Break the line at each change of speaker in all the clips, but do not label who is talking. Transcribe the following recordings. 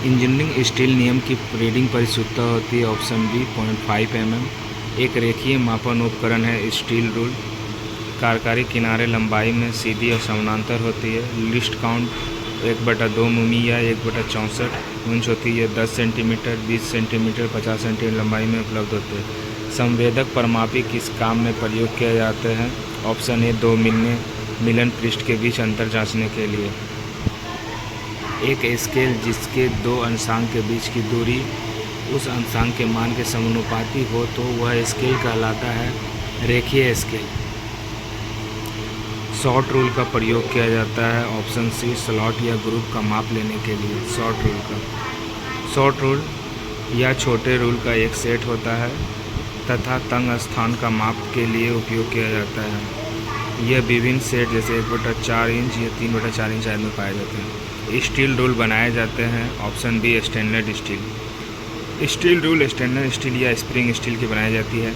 Engineering steel नियम की reading परिशुद्धता होती है। Option B 0.5 mm। एक रेखीय मापन उपकरण है स्टील रूल। कार्यकारी किनारे लंबाई में सीधी और समानांतर होती है। लिस्ट काउंट 1/2 मिमी या 1/64 इंच होती है। 10 सेंटीमीटर, 20 सेंटीमीटर, 50 सेंटीमीटर लंबाई में उपलब्ध होते हैं। संवेदक परमापी किस काम में प्रयोग किए जाते हैं? ऑप्शन ए 2 मिलन पृष्ठ के बीच अंतर जांचने के लिए। एक स्केल जिसके दो अंशांक के बीच की दूरी उस अंशांक के मान के समानुपाती हो तो वह स्केल कहलाता है रेखीय स्केल। शॉर्ट रूल का प्रयोग किया जाता है। ऑप्शन सी स्लॉट या ग्रुप का माप लेने के लिए। शॉर्ट रूल या छोटे रूल का एक सेट होता है तथा तंग स्थान का माप के लिए उपयोग किया जाता है। यह विभिन्न सेट जैसे 1/4 इंच या 3/4 इंच आदि में पाए जाते हैं। स्टील रूल बनाए जाते हैं। Option B stainless steel. Steel rule stainless steel या स्प्रिंग स्टील की बनाई जाती है।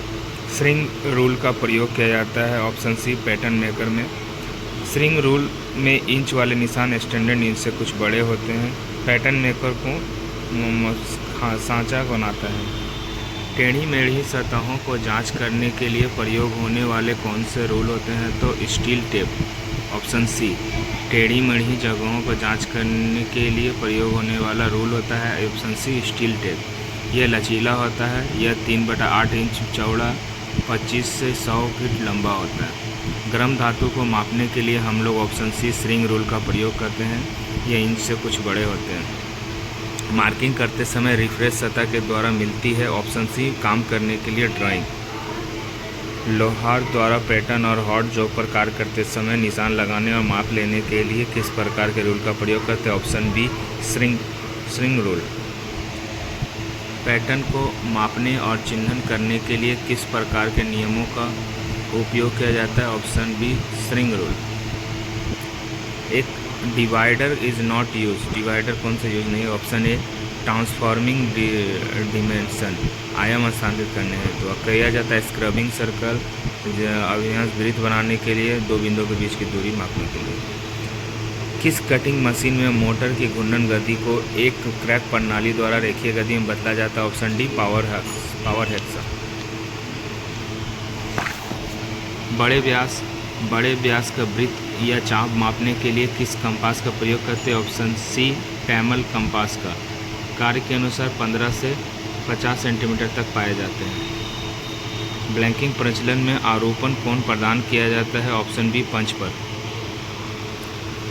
स्प्रिंग रूल का प्रयोग किया जाता है। ऑप्शन सी पैटर्न मेकर में। स्प्रिंग रूल में इंच वाले निशान स्टैंडर्ड इंच से कुछ बड़े होते हैं। पैटर्न मेकर को सांचा बनाता है। टेढ़ी मेढ़ी सतहों को जांच करने के लिए प्रयोग होने वाले कौन से रूल होते हैं? तो स्टील टेप। ऑप्शन सी टेढ़ी मेढ़ी जगहों को जांच करने के लिए प्रयोग होने वाला रूल होता है। Option C steel tape. यह लचीला होता है। यह 3/8 इंच चौड़ा, 25 से 100 फीट लंबा होता है। गर्म धातु को मापने के लिए हम लोग ऑप्शन सी स्प्रिंग रूल का प्रयोग करते हैं। यह इंच से कुछ बड़े होते हैं। मार्किंग करते समय रिफ्रेश सतह के द्वारा मिलती है। ऑप्शन सी काम करने के लिए ड्राइंग। लोहार द्वारा पैटर्न और हॉट जॉब पर कार्य करते समय निशान लगाने और माप लेने के लिए किस प्रकार के रूल का प्रयोग करते हैं? Option B spring rule. Pattern को मापने और चिन्हन करने के लिए किस प्रकार के नियमों का उपयोग किया जाता है? Option B spring rule. एक divider is not use. Divider कौन सा यूज नहीं है? ऑप्शन ए ट्रांसफॉर्मिंग डिमेंशन, आयाम स्थानांतरित करने हैं तो किया जाता है। स्क्रबिंग सर्कल, अभियांश वृत्त बनाने के लिए, दो बिंदुओं के बीच की दूरी मापने के लिए। किस कटिंग मशीन में मोटर की घूर्णन गति को एक क्रैक प्रणाली द्वारा रेखीय गति में बदला जाता है? Option D power hexa. बड़े व्यास का वृत्त या चाप मापने के लिए किस कंपास का प्रयोग करते हैं? ऑप्शन सी टैमल कंपास का। कार्य के अनुसार 15 से 50 सेंटीमीटर तक पाए जाते हैं। ब्लैंकिंग प्रचलन में आरोपण कोण प्रदान किया जाता है? ऑप्शन बी पंच पर।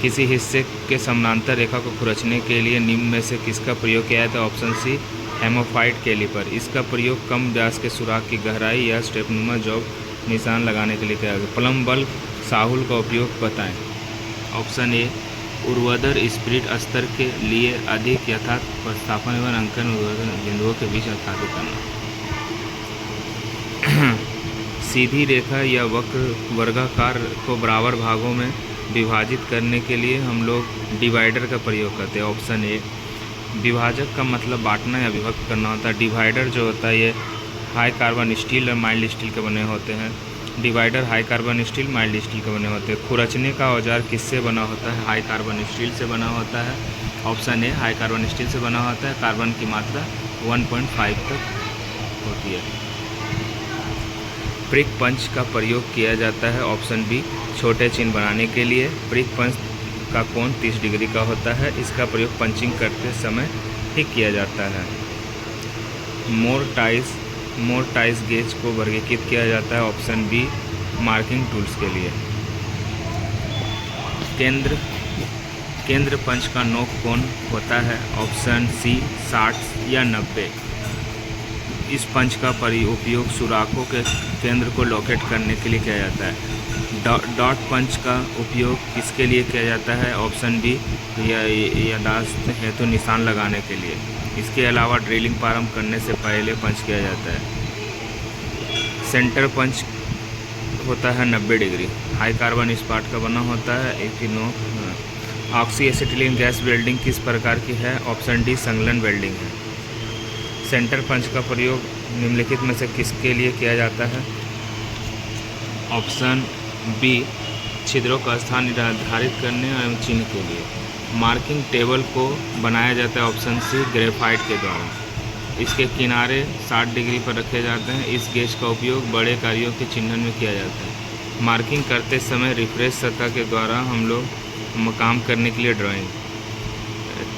किसी हिस्से के समानांतर रेखा को खुरचने के लिए निम्न में से किसका प्रयोग किया जाता है? Option C hermaphrodite caliper. इसका प्रयोग कम व्यास के सुराख की गहराई या स्टेपनुमा जॉब निशान लगाने के लिए किया जाता है। प्लम बल्ब साहुल का उपयोग बताएं। ऑप्शन ए ऊर्ध्वाधर स्पिरिट स्तर के लिए अधिक यथार्थ प्रतिस्थापन एवं अंकन बिंदुओं के बीच स्थापित करना। सीधी रेखा या वक्र वर्गाकार को बराबर भागों में विभाजित करने के लिए हम लोग डिवाइडर का प्रयोग करते हैं। ऑप्शन ए विभाजक का मतलब बांटना या विभक्त करना होता है। डिवाइडर जो होता है ये हाई कार्बन स्टील और माइल्ड स्टील के बने होते हैं। Divider high carbon steel, mild steel के बने होते हैं। खुरचने का औजार किससे बना होता है? हाई कार्बन स्टील से बना होता है। ऑप्शन ए हाई कार्बन स्टील से बना होता है। कार्बन की मात्रा 1.5 तक होती है। प्रिक पंच का प्रयोग किया जाता है। ऑप्शन बी छोटे चिन्ह बनाने के लिए। प्रिक पंच का कोण 30 डिग्री का होता है। इसका प्रयोग पंचिंग करते समय ही किया जाता है। मोर टाइस गेज को वर्गीकृत किया जाता है। ऑप्शन बी मार्किंग टूल्स के लिए। केंद्र पंच का नोक कोण होता है। ऑप्शन सी 60 या 90। इस पंच का उपयोग सुराखों के केंद्र को लोकेट करने के लिए किया जाता है। डॉट पंच का उपयोग किसके लिए किया जाता है? ऑप्शन बी याददाश्त हेतु निशान लगाने के लिए। इसके अलावा ड्रिलिंग प्रारंभ करने से पहले पंच किया जाता है। सेंटर पंच होता है 90 डिग्री। हाई कार्बन इस्पात का बना होता है। ऑक्सी एसिटिलीन गैस वेल्डिंग किस प्रकार की है? ऑप्शन डी संलग्न वेल्डिंग है। सेंटर पंच का प्रयोग निम्नलिखित में से किसके लिए किया जाता है? ऑप्शन बी छिद्रों का स्थान निर्धारित करने एवं चिन्ह के लिए। मार्किंग टेबल को बनाया जाता है ऑप्शन सी ग्रेफाइट के द्वारा। इसके किनारे 60 डिग्री पर रखे जाते हैं। इस गेज का उपयोग बड़े कार्यों के चिन्हन में किया जाता है। मार्किंग करते समय रिफ्रेश सतह के द्वारा हम लोग काम करने के लिए ड्राइंग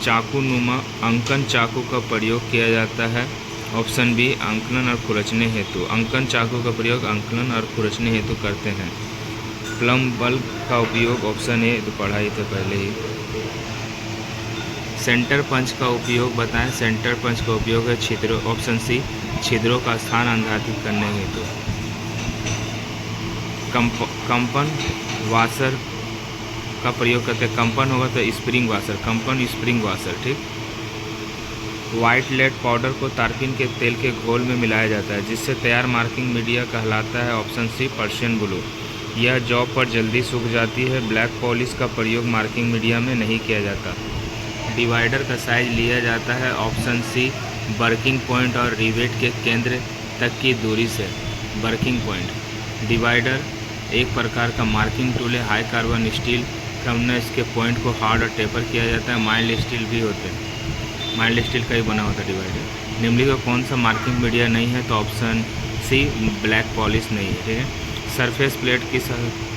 चाकू नुमा अंकन चाकू का प्रयोग किया जाता है। ऑप्शन बी अंकलन और खुरचने हेतु। अंकन चाकू का प्रयोग अंकलन और खुरचने हेतु करते हैं। प्लम बल्ब का उपयोग ऑप्शन ए, तो पढ़ा ही तो पहले ही। सेंटर पंच का उपयोग बताएं। सेंटर पंच का उपयोग है छिद्रों, ऑप्शन सी, छिद्रों का स्थान अंधाधित करने हेतु। कंपन वाशर का प्रयोग करते हैं। कंपन होगा तो स्प्रिंग वाशर, कंपन स्प्रिंग वाशर, ठीक। वाइट लेड पाउडर को तारपीन के तेल के घोल में मिलाया जाता है, जिससे तैयार मार्किंग मीडिया कहलाता है। Option C Persian blue. यह जॉब पर जल्दी सूख जाती है। ब्लैक पॉलिश का प्रयोग मार्किंग मीडिया में नहीं किया जाता। डिवाइडर का साइज लिया जाता है। ऑप्शन सी वर्किंग पॉइंट और रिवेट के केंद्र तक की दूरी से। Working point. डिवाइडर एक प्रकार का मार्किंग टूल है। हाई कार्बन स्टील कमना इसके पॉइंट को हार्ड और टेपर किया जाता है। माइल्ड स्टील भी होते हैं, माइल्ड स्टील का ही बना होता है डिवाइडर। निम्नलिखित का कौन सा मार्किंग मीडिया नहीं है, तो ऑप्शन सी ब्लैक पॉलिश नहीं है, ठीक है। सरफेस प्लेट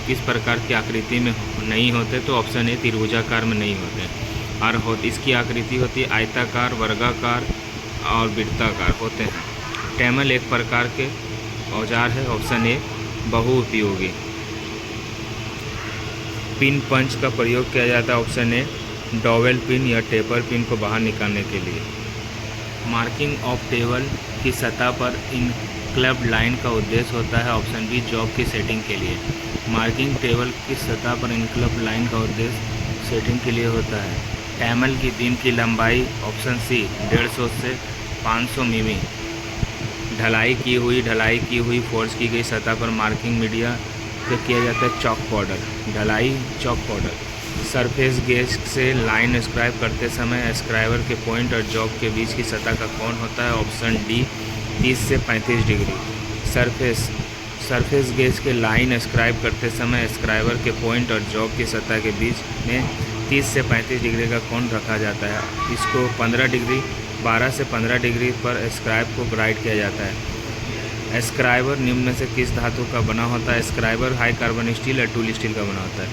किस प्रकार की आकृति में नहीं होते, तो ऑप्शन ए त्रिभुजाकार में नहीं होते। और इसकी आकृति होती है आयताकार, वर्गाकार और वृत्ताकार होते हैं। टैमल एक प्रकार के औजार है। ऑप्शन ए बहुउपयोगी। पिन पंच का प्रयोग किया जाता है। ऑप्शन ए डॉवेल पिन या टेपर पिन को बाहर निकालने के लिए। मार्किंग ऑफ टेबल की सतह पर इनक्लब्ड लाइन का उद्देश्य होता है। ऑप्शन बी जॉब की सेटिंग के लिए। मार्किंग टेबल की सतह पर इनक्लब्ड लाइन का उद्देश्य सेटिंग के लिए होता है। टैमल की बीम की लंबाई ऑप्शन सी 150 से 500 मिमी। ढलाई की हुई फोर्स की गई सतह पर मार्किंग मीडिया का किया जाता है चॉक पाउडर। ढलाई चॉक पाउडर। सरफेस गेज से लाइन स्क्राइब करते समय स्क्राइबर के पॉइंट और जॉब के बीच की सतह का कोण होता है। ऑप्शन डी 30 से 35 डिग्री। सरफेस गेज के लाइन स्क्राइब करते समय स्क्राइबर के पॉइंट और जॉब की सतह के बीच में 30 से 35 डिग्री का कोण रखा जाता है। इसको 12 से 15 डिग्री पर स्क्राइब को ग्राइड किया जाता है। स्क्राइबर निम्न में से किस धातु का बना होता है? स्क्राइबर हाई कार्बन स्टील या टूल स्टील का बना होता है।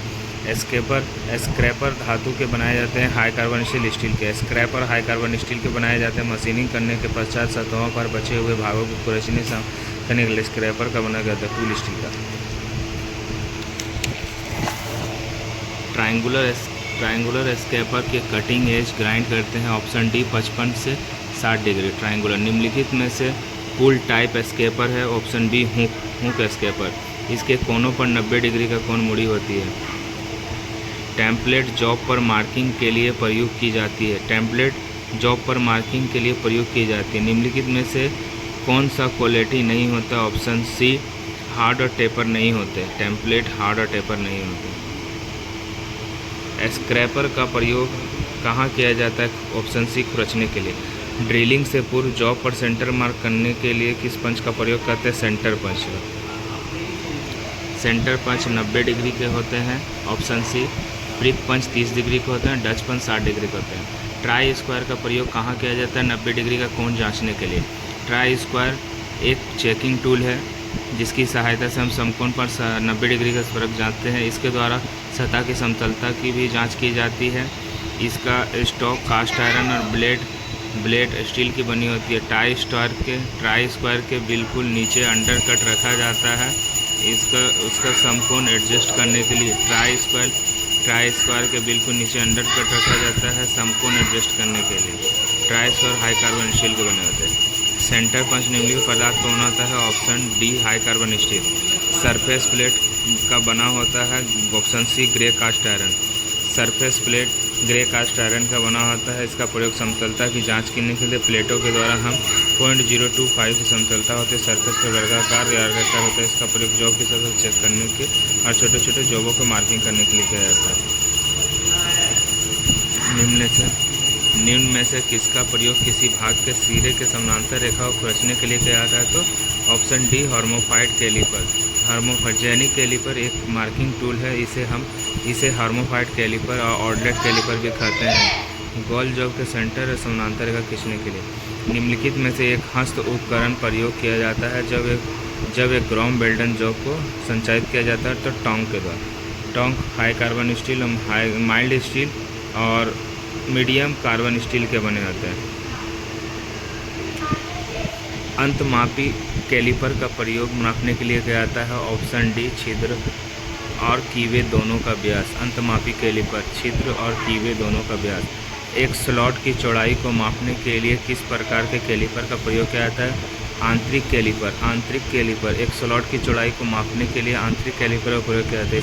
स्क्रैपर धातु के बनाए जाते हैं हाई कार्बन स्टील के। स्क्रैपर हाई कार्बन स्टील के बनाए जाते हैं। मशीनिंग करने के पश्चात सतहों पर बचे हुए भागों को खुरचने करने के लिए स्क्रैपर का बनाया जाता है टूल स्टील का। ट्रायंगुलर स्क्रैपर के कटिंग एज ग्राइंड करते हैं। ऑप्शन डी 55 से 60 डिग्री। ट्रायंगुलर निम्नलिखित में से पुल टाइप स्क्रैपर है। Option B hook scraper. इसके कोनों पर 90 डिग्री का कोण मुड़ी होती है। टेम्पलेट जॉब पर मार्किंग के लिए प्रयोग की जाती है। टेम्पलेट जॉब पर मार्किंग के लिए प्रयोग की जाती है। निम्नलिखित में से कौन सा क्वालिटी नहीं होता? ऑप्शन सी हार्ड और टेपर नहीं होते। टेम्पलेट हार्ड और टेपर नहीं होते। स्क्रैपर का प्रयोग कहाँ किया जाता है? ऑप्शन सी खुरचने के लिए। ड्रिलिंग से पूर्व जॉब पर सेंटर मार्क करने के लिए किस पंच का प्रयोग करते हैं? Centre punch. Centre punch 90 degree के होते हैं। Option C. Prick punch 30 degree के होते हैं। डच पंच 60 डिग्री के होते हैं। ट्राई स्क्वायर का प्रयोग कहाँ किया जाता है? 90 डिग्री का कोण जांचने के लिए। ट्राई स्क्वायर एक चेकिंग टूल है जिसकी सहायता से हम समकोण पर 90 डिग्री का फर्क जांचते हैं। इसके द्वारा सतह की समतलता की भी जांच की जाती है। इसका स्टॉक कास्ट आयरन और ब्लेड स्टील की बनी होती है। ट्राई स्क्वायर के बिल्कुल नीचे अंडर कट रखा जाता है। उसका समकोण एडजस्ट करने के लिए ट्राई स्क्वायर के बिल्कुल नीचे अंडर कट रखा जाता है समकोण एडजस्ट करने के लिए। Try square high carbon steel के बने होते हैं। सेंटर पंच निम्नलिखित पदार्थ कौन होता है? Option D high carbon steel. Surface plate का बना होता है। Option C grey cast iron. Surface plate grey cast iron का बना होता है। इसका प्रयोग समतलता की जांच करने के लिए प्लेटों के द्वारा हम 0.025 से समतलता होते सरफेस पर वर्गाकार या आयताकार होता है। इसका प्रयोग जॉब की सतह चेक करने के और छोटे छोटे जॉबों को मार्किंग करने के लिए किया जाता है। निम्न में से किसका प्रयोग किसी भाग के सिरे के समानांतर रेखा को खुरचने के लिए किया जाता है? तो option D हॉर्मोफाइड caliper. Hermaphrodite caliper एक मार्किंग टूल है। इसे हार्मोफाइट कैलिपर और ऑडलेट कैलिपर भी कहते हैं। गोल जॉब के सेंटर और समानांतर रेखा खींचने के लिए निम्नलिखित में से एक हस्त उपकरण प्रयोग किया जाता है। जब एक ग्राउंड बेल्टन जॉब को संचालित किया जाता है तो टोंक के द्वारा। Tonk high carbon steel, mild steel और मीडियम कार्बन स्टील के बने होते हैं। अंतमापी कैलिपर का प्रयोग नापने के लिए किया जाता है। ऑप्शन डी, छिद्र और कीवे दोनों का व्यास। अंतमापी कैलिपर छिद्र और कीवे दोनों का व्यास। एक स्लॉट की चौड़ाई को मापने के लिए किस प्रकार के कैलिपर का प्रयोग किया जाता है? आंतरिक कैलिपर एक स्लॉट की चौड़ाई को मापने के लिए आंतरिक कैलिपर का प्रयोग किया जाता है।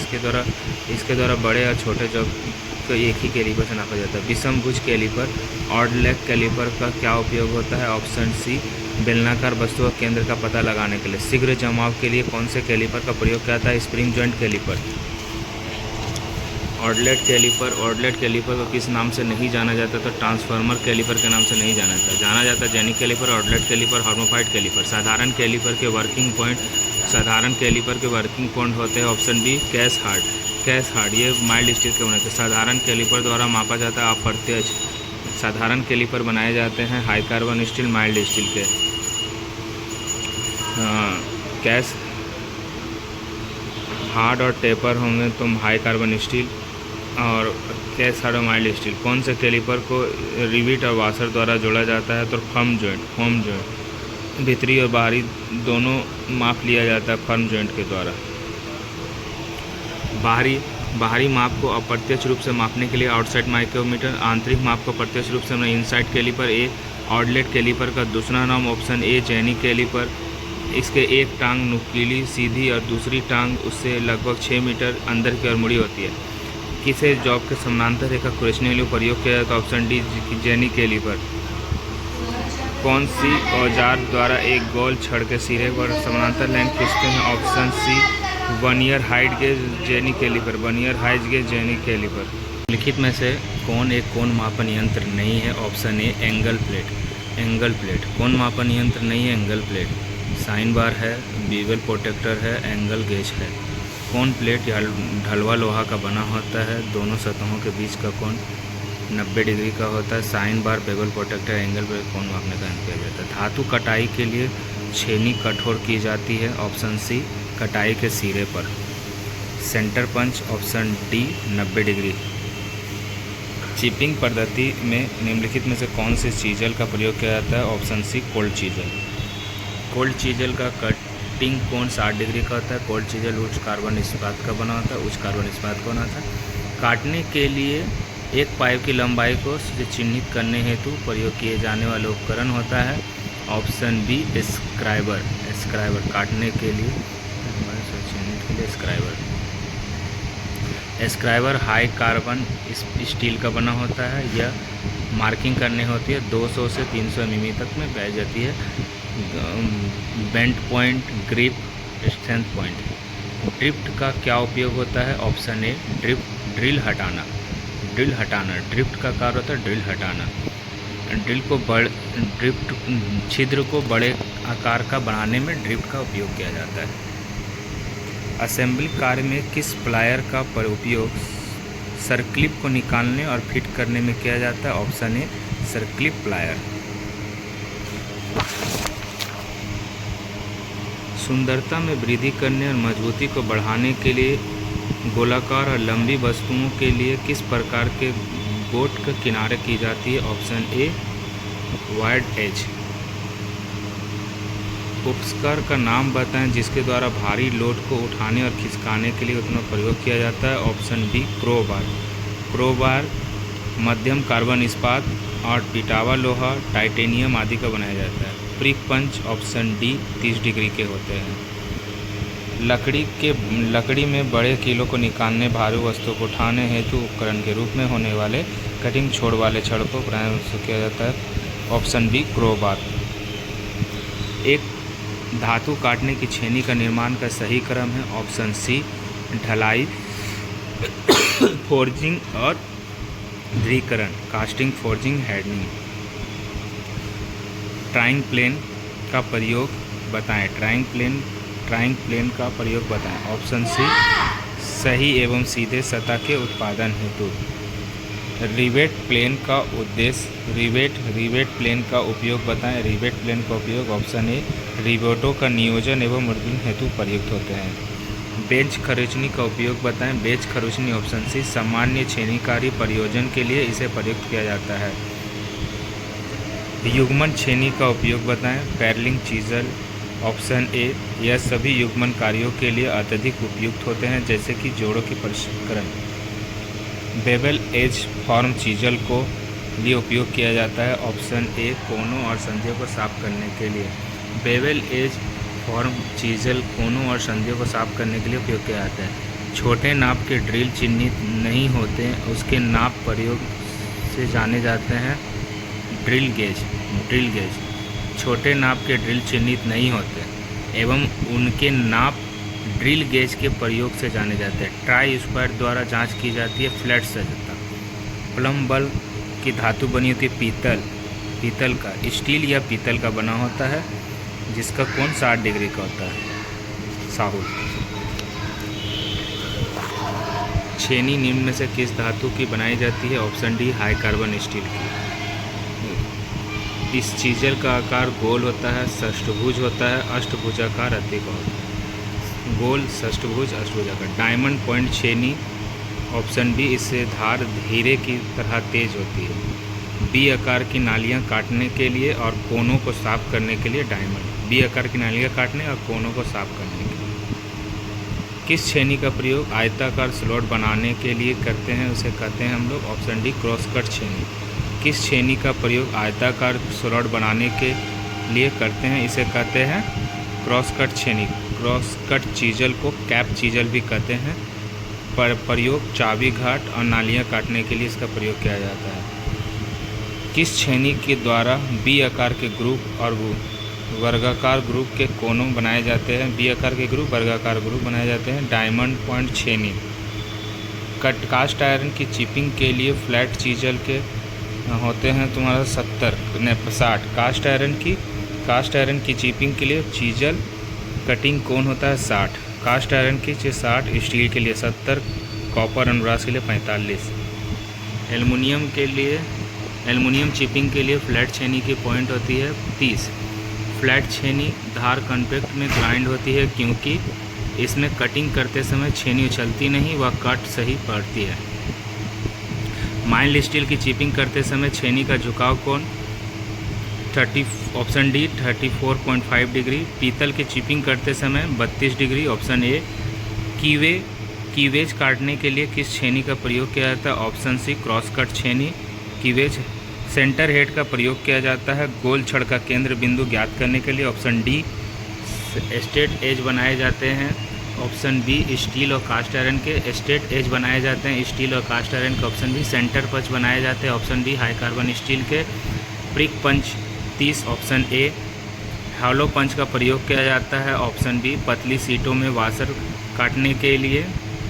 इसके द्वारा बड़े और छोटे जॉब को एक ही कैलिपर से नापा जाता है। विषमभुज कैलिपर ऑड लेग कैलिपर का क्या उपयोग होता है? ऑप्शन सी, बेलनाकार वस्तु का केंद्र का पता लगाने के लिए। शीघ्र जमाव के लिए कौन से कैलिपर का प्रयोग किया जाता है? Spring joint caliper. Odd leg caliper को किस नाम से नहीं जाना जाता? तो ट्रांसफार्मर कैलिपर के नाम से नहीं जाना जाता। Jenny caliper, odd leg caliper, hermaphrodite caliper. साधारण कैलिपर के वर्किंग पॉइंट होते हैं। ऑप्शन बी, कैश हार्ड ये माइल्ड स्टील के बने थे। साधारण कैलिपर द्वारा मापा जाता है अप्रत्यक्ष। साधारण कैलिपर बनाए जाते हैं high carbon steel, mild steel के। कैश हार्ड और टेपर होंगे तो हाई कार्बन स्टील, और कैश हार्ड और माइल्ड स्टील। कौन से कैलिपर को रिविट और वाशर द्वारा जोड़ा जाता है? तो फर्म जॉइंट। भीतरी और बाहरी दोनों माप लिया जाता है फर्म जॉइंट के द्वारा। बाहरी माप को अप्रत्यक्ष रूप से मापने के लिए आउटसाइड माइक्रोमीटर। आंतरिक माप को प्रत्यक्ष रूप से inside caliper. A odd leg caliper का दूसरा नाम। Option A, jenny caliper. इसके एक टांग नुकीली सीधी और दूसरी टांग उससे लगभग 6 मीटर अंदर की ओर मुड़ी होती है। किसे जॉब के समानांतर रेखा खींचने के लिए प्रयोग किया जाता है? Option D, jenny caliper. कौन सी औजार द्वारा एक गोल छड़ के सिरे पर समानांतर लाइन खींचते हैं? Option C, vernier height gauge jenny caliper. लिखित में से कौन एक कोण मापन यंत्र नहीं है? ऑप्शन ए, एंगल प्लेट। कोण मापन यंत्र नहीं है एंगल प्लेट। साइन बार है, बीवल प्रोटेक्टर है, एंगल गेज है। कोण प्लेट या ढलवा लोहा का बना होता है। दोनों सतहों के बीच का कोण 90 डिग्री का होता है। Sine bar, bevel protector, angle plate कोण मापने का किया जाता है। धातु कटाई के लिए छेनी कठोर की जाती है। ऑप्शन सी, कटाई के सिरे पर। Centre punch. Option D, 90 degree. Chipping पद्धति में निम्नलिखित में से कौन से चीजल का प्रयोग किया जाता है? ऑप्शन सी, कोल्ड चीजल का कटिंग कोण 60 डिग्री का होता है। कोल्ड चीजल उच्च कार्बन इस्पात का बना होता है। काटने के लिए एक पाइप की लंबाई को चिन्हित करने हेतु प्रयोग किए जाने वाला उपकरण होता है। Option B, scriber. काटने के लिए चिन्हित के लिए स्क्राइबर हाई कार्बन स्टील का बना होता है। यह मार्किंग करने होती है 200 से 300 मिमी तक में पाई जाती है। Bent point, grip, strength point. Drift का क्या उपयोग होता है? ऑप्शन ए, ड्रिल हटाना। ड्रिफ्ट का कार्य होता है ड्रिल हटाना। छिद्र को बड़े आकार का बनाने में ड्रिफ्ट का उपयोग किया जाता है। असेंबली कार्य में किस प्लायर का उपयोग सर्क्लिप को निकालने और फिट करने में किया जाता है? Option A, circlip plier. सुंदरता में वृद्धि करने और मजबूती को बढ़ाने के लिए गोलाकार और लंबी वस्तुओं के लिए किस प्रकार के बोट के किनारे की जाती है? Option A, wide edge. उपकरण का नाम बताएं जिसके द्वारा भारी लोड को उठाने और खिसकाने के लिए उतना प्रयोग किया जाता है। ऑप्शन बी, क्रोबार मध्यम कार्बन इस्पात और पिटावा लोहा, टाइटेनियम आदि का बनाया जाता है। प्रिक पंच ऑप्शन डी 30 डिग्री के होते हैं। लकड़ी में बड़े कीलों को निकालने, भारी वस्तु को उठाने हेतु उपकरण के रूप में होने वाले कटिंग छोड़ वाले छड़ को प्रयोग किया जाता है। Option B, crowbar. एक धातु काटने की छेनी का निर्माण का सही क्रम है। ऑप्शन सी, ढलाई, फोर्जिंग और ध्रुवीकरण, कास्टिंग, फोर्जिंग, हैंडनिंग। ट्राइंग प्लेन का प्रयोग बताएं। ट्राइंग प्लेन का प्रयोग बताएं। ऑप्शन सी सही एवं सीधे सतह के उत्पादन हेतु। रिवेट प्लेन का उद्देश्य रिवेट प्लेन का उपयोग बताएं। रिवेट प्लेन का उपयोग ऑप्शन ए रिवेटों का नियोजन एवं मुद्रण हेतु प्रयुक्त होते हैं। बेंच खरोंचनी का उपयोग बताएं। बेंच खरोंचनी ऑप्शन सी सामान्य छेनीकारी प्रयोजन के लिए इसे प्रयुक्त किया जाता है। युग्मन छेनी का उपयोग बताएं। पैरलिंग चीजल ऑप्शन ए यह सभी युग्मन कार्यों के लिए अत्यधिक उपयुक्त होते हैं, जैसे कि जोड़ों की परिष्करण। बेवल एज फॉर्म चीजल को लिए उपयोग किया जाता है। ऑप्शन ए कोनों और संधियों को साफ करने के लिए। बेवल एज फॉर्म चीजल कोनों और संधियों को साफ करने के लिए उपयोग किया जाता है। छोटे नाप के ड्रिल चिन्हित नहीं होते, उसके नाप प्रयोग से जाने जाते हैं। ड्रिल गेज छोटे नाप के ड्रिल चिन्हित नहीं होते एवं उनके नाप ड्रिल गेज के प्रयोग से जाने जाते हैं। ट्राई स्क्वायर द्वारा जांच की जाती है। फ्लैट सजता प्लम बल्ब की धातु बनी होती है पीतल का, स्टील या पीतल का बना होता है, जिसका कोण 60 डिग्री का होता है। साहुल छेनी निम्न में से किस धातु की बनाई जाती है। Option D high carbon steel की। इस चीजल का आकार गोल होता है, षष्ठभुज होता है, अष्टभुजाकार अधिक होता है। गोल, षष्ठभुज, अष्टभुजाकार। डायमंड पॉइंट छेनी ऑप्शन बी इससे धार हीरे की तरह तेज होती है। बी आकार की नालियां काटने के लिए और कोनों को साफ करने के लिए डायमंड। बी आकार की नालियां काटने और कोनों को साफ करने के लिए। किस छेनी का प्रयोग आयताकार स्लॉट बनाने के लिए करते हैं, उसे कहते हैं हम लोग। ऑप्शन डी क्रॉस कट छेनी। किस छेनी का प्रयोग आयताकार स्लॉट बनाने के लिए करते हैं, इसे कहते हैं क्रॉस कट छेनी। क्रॉस कट चीजल को कैप चीजल भी कहते हैं। पर प्रयोग चाबी घाट और नालियां काटने के लिए इसका प्रयोग किया जाता है। किस छेनी के द्वारा बी आकार के ग्रुप और वर्गाकार ग्रुप के कोनों बनाए जाते हैं। बी आकार के ग्रुप, वर्गाकार ग्रुप बनाए जाते हैं। डायमंड पॉइंट छेनी। कास्ट आयरन की चिपिंग के लिए फ्लैट चीजल के होते हैं तुम्हारा 60। कास्ट आयरन की चिपिंग के लिए चीजल कटिंग कोण होता है 60। कास्ट आयरन की 60, स्टील के लिए 70, कॉपर और ब्रास के लिए 45। एल्युमिनियम चिपिंग के लिए फ्लैट छेनी की पॉइंट होती है 30। फ्लैट छेनी धार कॉम्पैक्ट में ग्राइंड होती है, क्योंकि इसमें कटिंग करते समय छेनी उछलती नहीं, वह कट सही पड़ती है। माइल्ड स्टील की चिपिंग करते समय छेनी का झुकाव कोण ऑप्शन डी 34.5 डिग्री। पीतल की चिपिंग करते समय 32 डिग्री। ऑप्शन ए कीवेज काटने के लिए किस छेनी का प्रयोग किया जाता है। ऑप्शन सी क्रॉस कट छेनी। कीवेज सेंटर हेड का प्रयोग किया जाता है गोल छड़ का केंद्र बिंदु ज्ञात करने के लिए। ऑप्शन डी स्ट्रेट एज बनाए जाते हैं। ऑप्शन बी स्टील और कास्ट आयरन के स्ट्रेट एज बनाए जाते हैं स्टील और कास्ट आयरन के। ऑप्शन बी सेंटर पंच बनाए जाते हैं। Option D high carbon steel के। Prick punch 30। Option A hollow punch का प्रयोग किया जाता है। ऑप्शन बी पतली सीटों में वाशर काटने के लिए।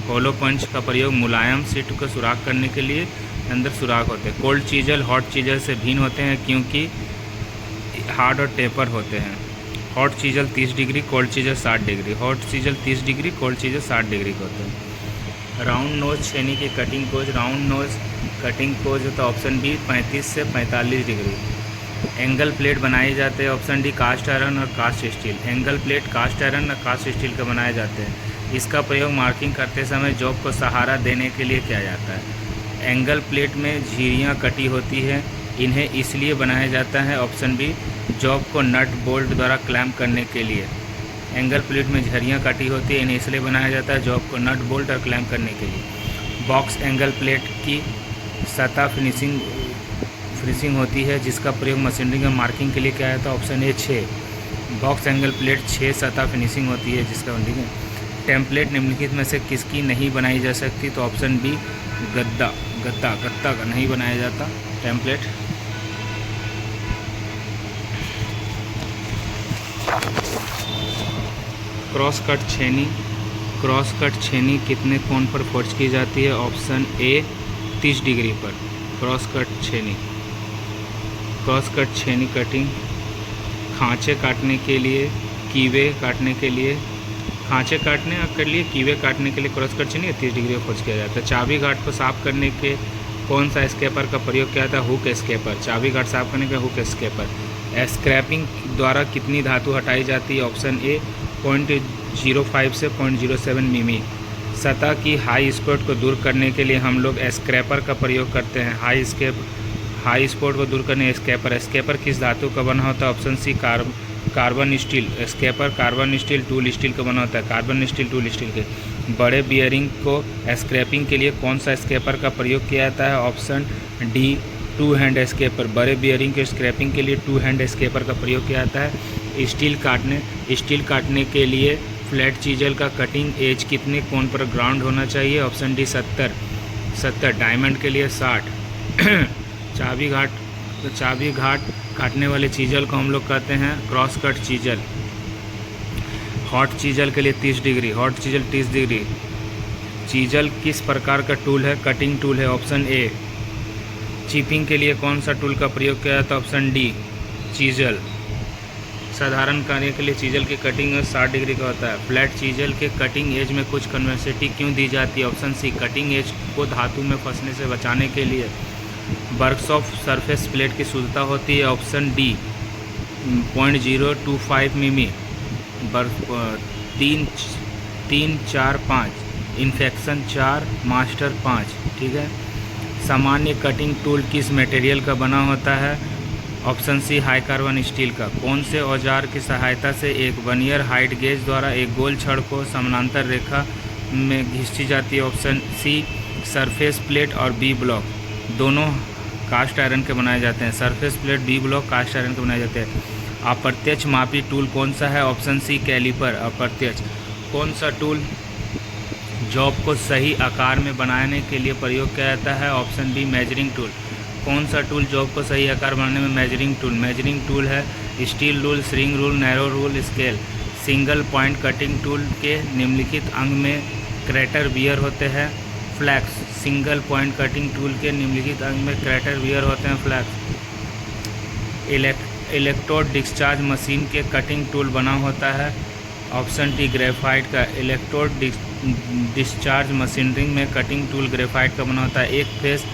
हॉलो पंच का प्रयोग मुलायम सीट को सुराख करने के लिए अंदर सुराख होते हैं। कोल्ड चीजल हॉट चीजल से भिन्न होते हैं, क्योंकि हार्ड और टेपर होते हैं। Hot chisel 30 degree, cold chisel 60 degree. Hot chisel 30 degree, cold chisel 60 degree का होता है। राउंड नोज छेनी की कटिंग कोज। राउंड नोज कटिंग कोज होता है ऑप्शन बी 35 से 45 डिग्री। एंगल प्लेट बनाए जाते हैं। ऑप्शन डी कास्ट आयरन और cast steel. Angle plate cast iron और कास्ट स्टील के बनाए जाते हैं। इसका प्रयोग मार्किंग करते समय जॉब को सहारा देने के लिए किया जाता है। एंगल प्लेट में झिरियाँ कटी होती है, इन्हें इसलिए बनाया जाता है। ऑप्शन बी जॉब को नट बोल्ट द्वारा क्लैम्प करने के लिए। एंगल प्लेट में झरियाँ कटी होती है, इन्हें इसलिए बनाया जाता है जॉब को नट बोल्ट और क्लैम्प करने के लिए। बॉक्स एंगल प्लेट की सतह फिनिशिंग होती है, जिसका प्रयोग मशीनरी में मार्किंग के लिए किया जाता है। ऑप्शन ए 6। बॉक्स एंगल प्लेट 6 सतह फिनिशिंग होती है, जिसका टेम्पलेट निम्नलिखित में से किसकी नहीं बनाई जा सकती। तो ऑप्शन बी गद्दा का नहीं बनाया जाता टेम्पलेट। क्रॉस कट छेनी कितने कोण पर फोर्ज की जाती है। ऑप्शन ए 30 डिग्री पर। क्रॉस कट छेनी कटिंग खांचे काटने के लिए, कीवे काटने के लिए, खांचे काटने के लिए, कीवे काटने के लिए क्रॉस कट चाहिए 30 डिग्री का खोज किया जाता है। चाबी घाट को साफ करने के कौन सा स्केपर का प्रयोग किया जाता है? Hook scraper. चाबी घाट साफ करने का हुक स्केपर। स्क्रैपिंग द्वारा कितनी धातु हटाई जाती है? ऑप्शन ए 0.05 से 0.07 मिमी। सतह की हाई स्पॉट को दूर करने के लिए हम लोग स्क्रैपर का प्रयोग करते हैं। हाई स्पॉट को दूर करने स्क्रैपर। स्क्रैपर किस धातु का बना होता है? Option C carbon steel. Scraper carbon steel tool steel का बना होता है। कार्बन स्टील टूल स्टील के। बड़े बियरिंग को स्क्रैपिंग के लिए कौन सा स्क्रैपर का प्रयोग किया जाता है? Option D 2 hand scraper. बड़े बियरिंग के स्क्रैपिंग के लिए 2 हैंड स्क्रैपर का प्रयोग किया जाता है। स्टील काटने के लिए फ्लैट चीजल का कटिंग एज कितने कोण पर ग्राउंड होना चाहिए? Option D 70। डायमंड के लिए 60। चाबी घाट काटने वाले चीजल को हम लोग कहते हैं cross cut chisel. Hot chisel के लिए 30 degree. Hot chisel 30 degree. Chisel किस प्रकार का टूल है? कटिंग टूल है। ऑप्शन ए। चिपिंग के लिए कौन सा टूल का प्रयोग किया जाता है? Option D chisel. साधारण कार्य के लिए चीजल की कटिंग 60 डिग्री का होता है। फ्लैट चीजल के कटिंग एज में कुछ कन्वेक्सिटी क्यों दी जाती है? ऑप्शन सी कटिंग एज को धातु में फंसने से बचाने के लिए। बर्क्स ऑफ सरफेस प्लेट की शुद्धता होती है। ऑप्शन डी 0.025 मिमी। 3, 4, 5। Infection 4, master 5। ठीक है। सामान्य कटिंग टूल किस मटेरियल का बना होता है? Option C high carbon steel का। कौन से औजार की सहायता से एक वर्नियर हाइट गेज द्वारा एक गोल छड़ को समानांतर रेखा में खींची जाती है? ऑप्शन सी सरफेस प्लेट और बी ब्लॉक दोनों कास्ट आयरन के बनाए जाते हैं। Surface plate, V block cast iron के बनाए जाते हैं। अप्रत्यक्ष मापी टूल कौन सा है? Option C caliper. अप्रत्यक्ष। कौन सा टूल जॉब को सही आकार में बनाने के लिए प्रयोग किया जाता है? Option B measuring tool. कौन सा टूल जॉब को सही आकार बनाने में मेजरिंग टूल है? Steel rule, spring rule, narrow rule, scale. Single point cutting tool के निम्नलिखित अंग में क्रैटर बियर होते हैं? फ्लैक्स। सिंगल पॉइंट कटिंग टूल के निम्नलिखित अंग में क्रैटर बियर होते हैं? फ्लैक्स। इलेक्ट्रोड डिस्चार्ज मशीन के कटिंग टूल बना होता है? ऑप्शन डी ग्रेफाइट का। इलेक्ट्रोड डिस्चार्ज मशीनरी में कटिंग टूल ग्रेफाइट का बना होता है। एक फेस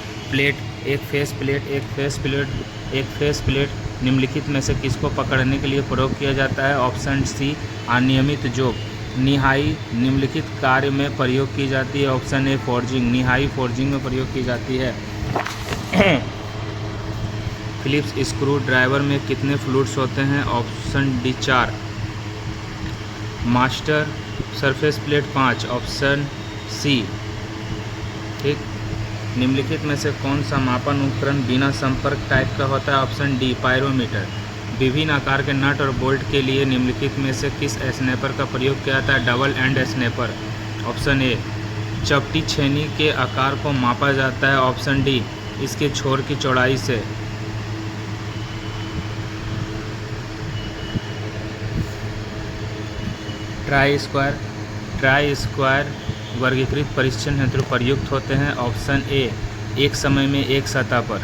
प्लेट निम्नलिखित में से किसको पकड़ने के लिए प्रयोग किया जाता है? ऑप्शन सी अनियमित जोक। निहाई निम्नलिखित कार्य में प्रयोग की जाती है? Option A forging. निहाई फोर्जिंग में प्रयोग की जाती है। फिलिप्स स्क्रू ड्राइवर में कितने फ्लूइड्स होते हैं? Option D 4। Master surface plate 5। Option C. ठीक। निम्नलिखित में से कौन सा मापन उपकरण बिना संपर्क टाइप का होता है? Option D pyrometer. विभिन्न आकार के नट और बोल्ट के लिए निम्नलिखित में से किस स्नैपर का प्रयोग किया जाता है? Double and snapper. Option A. चपटी छेनी के आकार को मापा जाता है? ऑप्शन डी इसके छोर की चौड़ाई से। ट्राई स्क्वायर वर्गीकृत परीक्षण यंत्र प्रयुक्त होते हैं? ऑप्शन ए एक समय में एक सतह पर।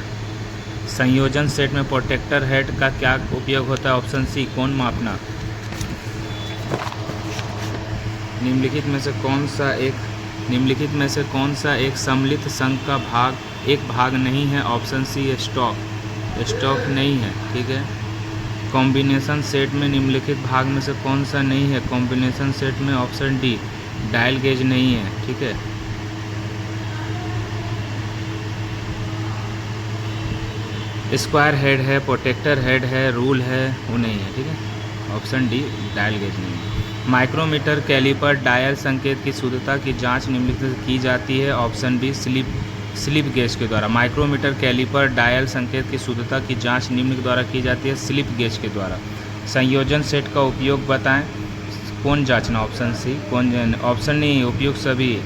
संयोजन सेट में प्रोटेक्टर हेड का क्या उपयोग होता है? ऑप्शन सी कोण मापना। निम्नलिखित में से कौन सा एक सम्मिलित संघ का एक भाग नहीं है? ऑप्शन सी स्टॉक नहीं है। ठीक है। कॉम्बिनेशन सेट में निम्नलिखित भाग में से कौन सा नहीं है? कॉम्बिनेशन सेट में ऑप्शन डी डायल गेज नहीं है। ठीक है। स्क्वायर हेड है, प्रोटेक्टर हेड है, रूल है, वो नहीं है। ठीक है। ऑप्शन डी डायल गेज नहीं है। माइक्रोमीटर कैलिपर डायल संकेत की शुद्धता की जांच निम्नलिखित की जाती है? ऑप्शन बी स्लिप गेज के द्वारा। माइक्रोमीटर कैलिपर डायल संकेत की शुद्धता की जांच निम्न के द्वारा की जाती है? स्लिप गेज के द्वारा। संयोजन सेट का उपयोग बताएं? कौन जांचना? ऑप्शन सी ऑप्शन नहीं, उपयोग सभी।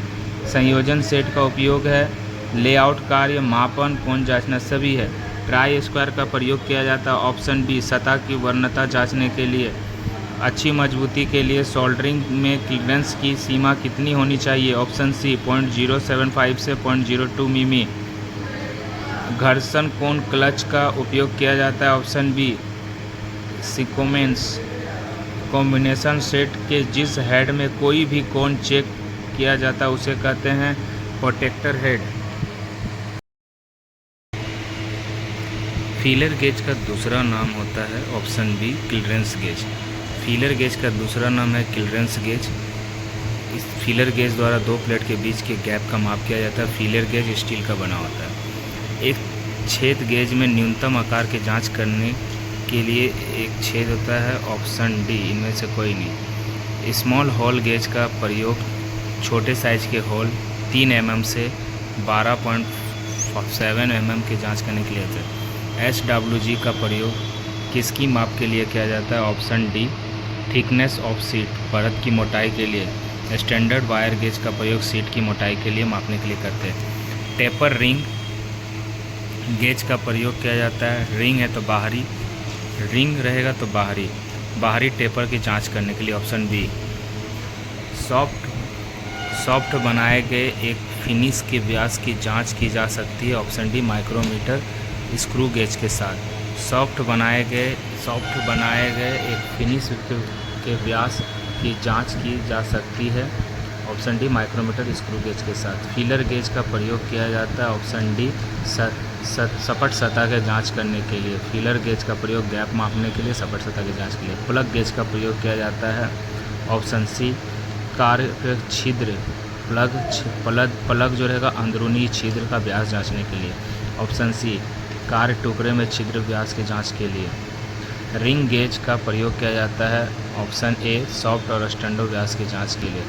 संयोजन सेट का उपयोग है लेआउट कार्य, मापन, कौन जांचना, सभी है। ट्राई स्क्वायर का प्रयोग किया जाता है? ऑप्शन बी सतह की वर्णता जांचने के लिए। अच्छी मजबूती के लिए सोल्डरिंग में क्लियरेंस की सीमा कितनी होनी चाहिए? ऑप्शन सी 0.075 से 0.02 मिमी। घर्षण कोण क्लच का उपयोग किया जाता है? Option B sequence. Combination set के जिस हेड में कोई भी कोण चेक किया जाता है उसे कहते हैं प्रोटेक्टर हेड। फीलर गेज का दूसरा नाम होता है option B clearance gauge. Feeler gauge का दूसरा नाम है क्लीयरेंस गेज। इस फीलर गेज द्वारा दो प्लेट के बीच के गैप का माप किया जाता है। फीलर गेज स्टील का बना होता है। एक छेद गेज में न्यूनतम आकार की जांच करने के लिए एक छेद होता है, ऑप्शन डी इनमें से कोई नहीं। स्मॉल होल गेज का प्रयोग छोटे साइज के होल 3 mm से 12.7 mm की जांच करने के लिए होता है। SWG का प्रयोग किसकी माप के लिए किया जाता है, option D thickness of seat परत की मोटाई के लिए। स्टैंडर्ड वायर गेज का प्रयोग सीट की मोटाई के लिए मापने के लिए करते हैं। टेपर रिंग गेज का प्रयोग किया जाता है। रिंग है तो बाहरी, रिंग रहेगा तो बाहरी टेपर की जांच करने के लिए, ऑप्शन बी। सॉफ्ट बनाए गए एक फिनिश के व्यास की जांच की जा सकती है, option D micrometer screw gauge के साथ। सॉफ्ट बनाए गए एक फिनिश के व्यास की जांच की जा सकती है, option D micrometer screw gauge के साथ। फीलर गेज का प्रयोग किया जाता है, ऑप्शन डी सपाट सतह के जांच करने के लिए। फीलर गेज का प्रयोग गैप मापने के लिए, सपाट सतह की जांच के लिए। प्लग गेज का प्रयोग किया जाता है, ऑप्शन सी कार्य छिद्र प्लग जो रहेगा अंदरूनी छिद्र का व्यास जांचने के लिए, ऑप्शन सी कार्य टुकड़े में छिद्र व्यास की जांच के लिए। रिंग गेज का प्रयोग किया जाता है, ऑप्शन ए सॉफ्ट और स्टैंडो व्यास की जांच के लिए,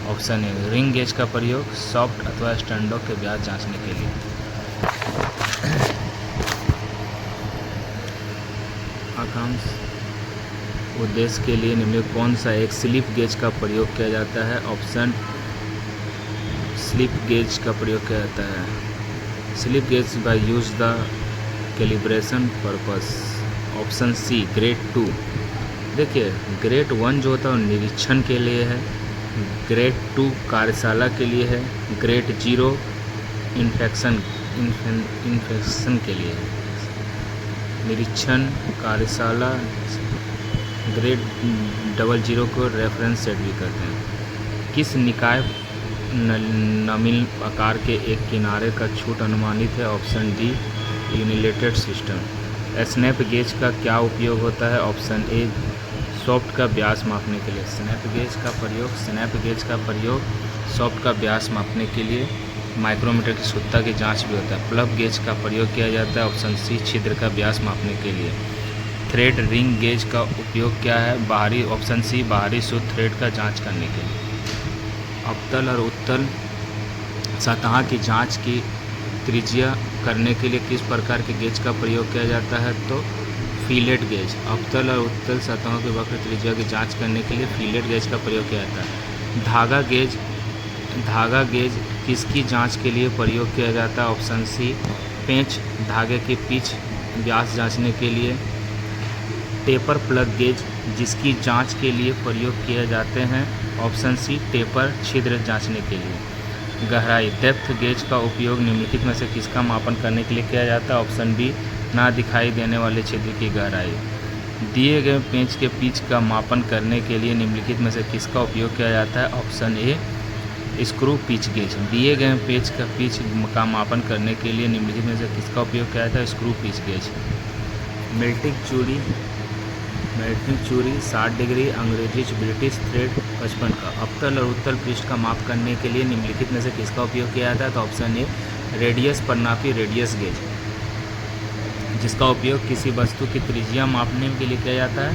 ऑप्शन ए। रिंग गेज का प्रयोग सॉफ्ट अथवा स्टैंडो के व्यास जांचने के लिए। आकांक्ष उद्देश्य के लिए निम्नलिखित कौन सा एक स्लिप गेज का प्रयोग किया जाता है, ऑप्शन स्लिप गेज का प्रयोग किया जाता है। Slip gauge by use the calibration purpose, option C grade 2। देखिए ग्रेड 1 जो होता है वो निरीक्षण के लिए है, ग्रेड 2 कार्यशाला के लिए है, ग्रेड 0 इन्फेक्शन के लिए है। निरीक्षण कार्यशाला, ग्रेड 00 को रेफरेंस सेट भी करते हैं। किस निकाय नमिल आकार के एक किनारे का छूट अनुमानित है, option D unilateral system. Snap gauge का क्या उपयोग होता है, ऑप्शन ए सॉफ्ट का व्यास मापने के लिए। स्नैप गेज का प्रयोग सॉफ्ट का व्यास मापने के लिए, माइक्रोमीटर की शुद्धता की जांच भी होता है। प्लग गेज का प्रयोग किया जाता है, ऑप्शन सी छिद्र का व्यास मापने के लिए। थ्रेड रिंग गेज का उपयोग क्या है, बाहरी, ऑप्शन सी बाहरी शुद्ध थ्रेड का जांच करने के लिए। अवतल और उत्तल सतह की जांच की त्रिज्या करने के लिए किस प्रकार के गेज का प्रयोग किया जाता है, तो फीलेट गेज। अवतल और उत्तल सतहों की वक्र त्रिज्या की जांच करने के लिए फीलेट गेज का प्रयोग किया जाता है। धागा गेज किसकी जांच के लिए प्रयोग किया जाता है, ऑप्शन सी पेंच धागे की पिच व्यास जांचने के लिए। टेपर प्लग गेज जिसकी जांच के लिए प्रयोग किए जाते हैं, ऑप्शन सी टेपर छिद्र जांचने के लिए। गहराई डेप्थ गेज का उपयोग निम्नलिखित में से किसका मापन करने के लिए किया जाता है, ऑप्शन बी ना दिखाई देने वाले छिद्र की गहराई। दिए गए पेंच के पिच का मापन करने के लिए निम्नलिखित में से किसका उपयोग किया जाता है, ऑप्शन ए स्क्रू पिच गेज। दिए गए पेंच का पिच का मापन करने के लिए निम्नलिखित में से किसका उपयोग किया जाता है, स्क्रू पिच गेज। मेल्टिंग चूड़ी 60 डिग्री, अंग्रेजी ब्रिटिश थ्रेड 55 का। अवतल और उत्तल पृष्ठ का माप करने के लिए निम्नलिखित में से किसका उपयोग किया जाता है, तो ऑप्शन ए रेडियस परनापी रेडियस गेज, जिसका उपयोग किसी वस्तु की त्रिज्या मापने के लिए किया जाता है।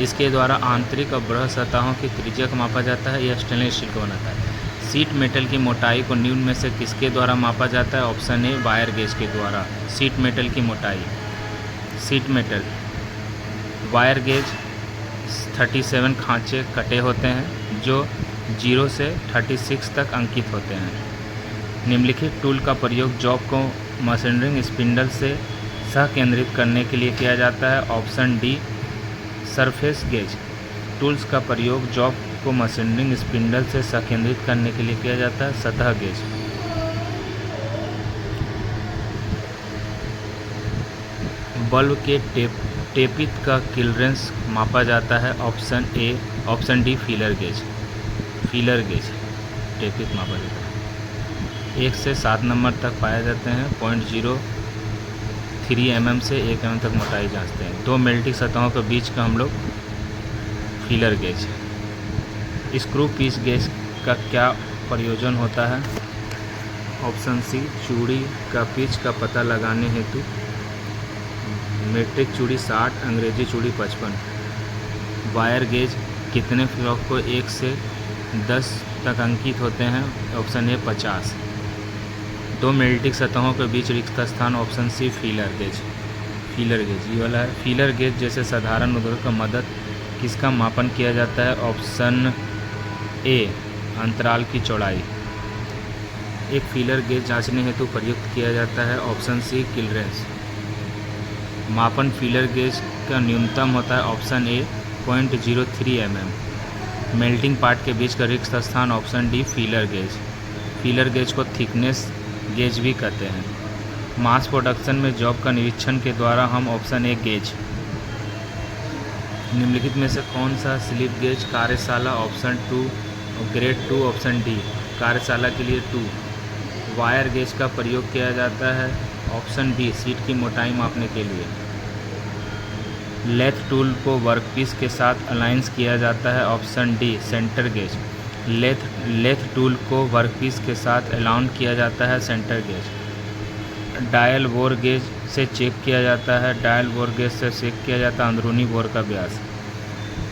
इसके द्वारा आंतरिक और बाह्य सतहों की त्रिज्या को मापा जाता है। यह स्टेनलेस स्टील का बनाता है। सीट मेटल की मोटाई को निम्न में से किसके द्वारा मापा जाता है, ऑप्शन ए वायर गेज के द्वारा। सीट मेटल की मोटाई, सीट मेटल वायर गेज 37 खांचे कटे होते हैं जो 0 से 36 तक अंकित होते हैं। निम्नलिखित टूल का प्रयोग जॉब को मशीनिंग स्पिंडल से सहकेंद्रित करने के लिए किया जाता है, option D surface gauge. Tools का प्रयोग जॉब को मशीनिंग स्पिंडल से सहकेंद्रित करने के लिए किया जाता है, सतह गेज। बल्ब के टेपित का क्लियरेंस मापा जाता है? Option A, option D feeler gauge. Feeler gauge टेपित मापा जाता है। 1 से 7 नंबर तक पाए जाते हैं। 0.03 mm से 1 mm तक मोटाई जांचते हैं। 2 मेल्टिंग सतहों के बीच का हम लोग feeler gauge. Screw piece gauge का क्या प्रयोजन होता है? ऑप्शन सी, चूड़ी का पिच का पता लगाने हेतु। मीट्रिक चूड़ी 60, अंग्रेजी चूड़ी 55। वायर गेज कितने फ्लॉक को 1 से 10 तक अंकित होते हैं? Option A 50। 2 मेल्टिंग सतहों के बीच रिक्त स्थान। Option C feeler gauge. Feeler gauge ये वाला है। फीलर गेज जैसे साधारण उद्योग का मदद किसका मापन किया जाता है? ऑप्शन ए, अंतराल की चौड़ाई। एक फीलर गेज जांचने हेतु प्रयुक्त किया जाता है। Option C, clearance. मापन फीलर गेज का न्यूनतम होता है। Option A 0.03 mm। Melting part के बीच का रिक्त स्थान। Option D, feeler gauge. Feeler gauge को थिकनेस गेज भी कहते हैं। मास प्रोडक्शन में जॉब का निरीक्षण के द्वारा हम। Option A, gauge. निम्नलिखित में से कौन सा स्लिप गेज कार्यशाला? Option 2, grade 2। ऑप्शन डी, कार्यशाला के लिए 2। वायर गेज का प्रयोग किया जाता है। ऑप्शन बी, सीट की मोटाई मापने के लिए। लेथ टूल को वर्कपीस के साथ अलाइंस किया जाता है। Option D, centre gauge. Lathe tool को वर्कपीस के साथ अलाइन किया जाता है। Centre gauge. Dial bore gauge से चेक किया जाता है। डायल बोर गेज से चेक किया जाता है अंदरूनी बोर का व्यास।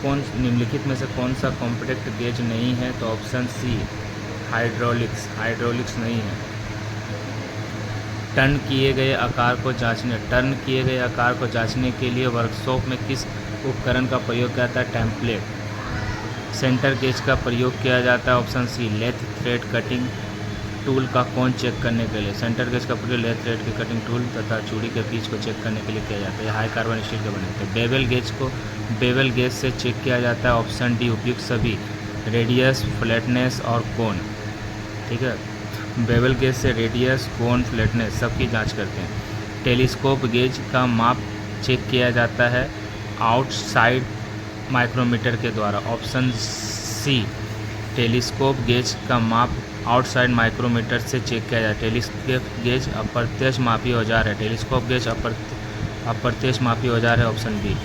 निम्नलिखित में से कौन सा कॉम्पैक्ट गेज नहीं है? तो ऑप्शन सी, हाइड्रोलिक्स। हाइड्रोलिक्स नहीं है। टर्न किए गए आकार को जांचने के लिए वर्कशॉप में किस उपकरण का प्रयोग किया जाता है? टेम्पलेट। सेंटर गेज का प्रयोग किया जाता है। Option C, lathe thread cutting tool का कौन चेक करने के लिए? सेंटर गेज का प्रयोग लेथ थ्रेड के कटिंग टूल तथा चूड़ी के बीच को चेक करने के लिए किया जाता है। हाई कार्बन स्टील के बने थे। बेवल गेज को बेवल गेज से चेक किया जाता है। ऑप्शन डी, उपयुक्त सभी रेडियस, फ्लैटनेस और कोण। ठीक है, बेवल गेज से रेडियस, कोण, फ्लैटनेस सबकी जांच करते हैं। टेलीस्कोप गेज का माप चेक किया जाता है आउटसाइड माइक्रोमीटर के द्वारा। ऑप्शन सी, टेलीस्कोप गेज का माप आउटसाइड माइक्रोमीटर से चेक किया जाता है। टेलीस्कोप गेज अप्रत्यक्ष मापी औजार है। टेलीस्कोप गेज अप्रत्यक्ष मापी औजार है। Option B.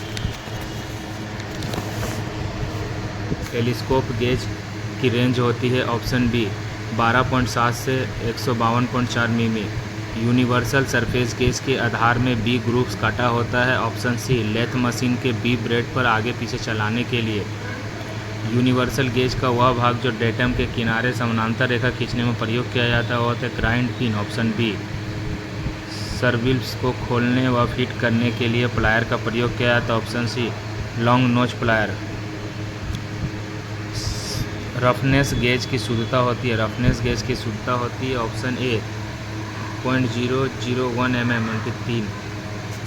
टेलीस्कोप गेज की रेंज होती है। ऑप्शन बी, 12.7 से 152.4 मिमी। यूनिवर्सल सरफेस गेज के आधार में बी ग्रुप्स काटा होता है। ऑप्शन सी, लेथ मशीन के बी ब्रेड पर आगे पीछे चलाने के लिए। यूनिवर्सल गेज का वह भाग जो डेटम के किनारे समानांतर रेखा खींचने में प्रयोग किया जाता है वह होता है ग्राइंड पिन। Option B. सर्विल्स को खोलने व फिट करने के लिए प्लायर का प्रयोग किया जाता है। ऑप्शन सी, लॉन्ग नोच प्लायर। रफनेस गेज की शुद्धता होती है। रफनेस गेज की शुद्धता होती है। Option A 0.001 mm 3।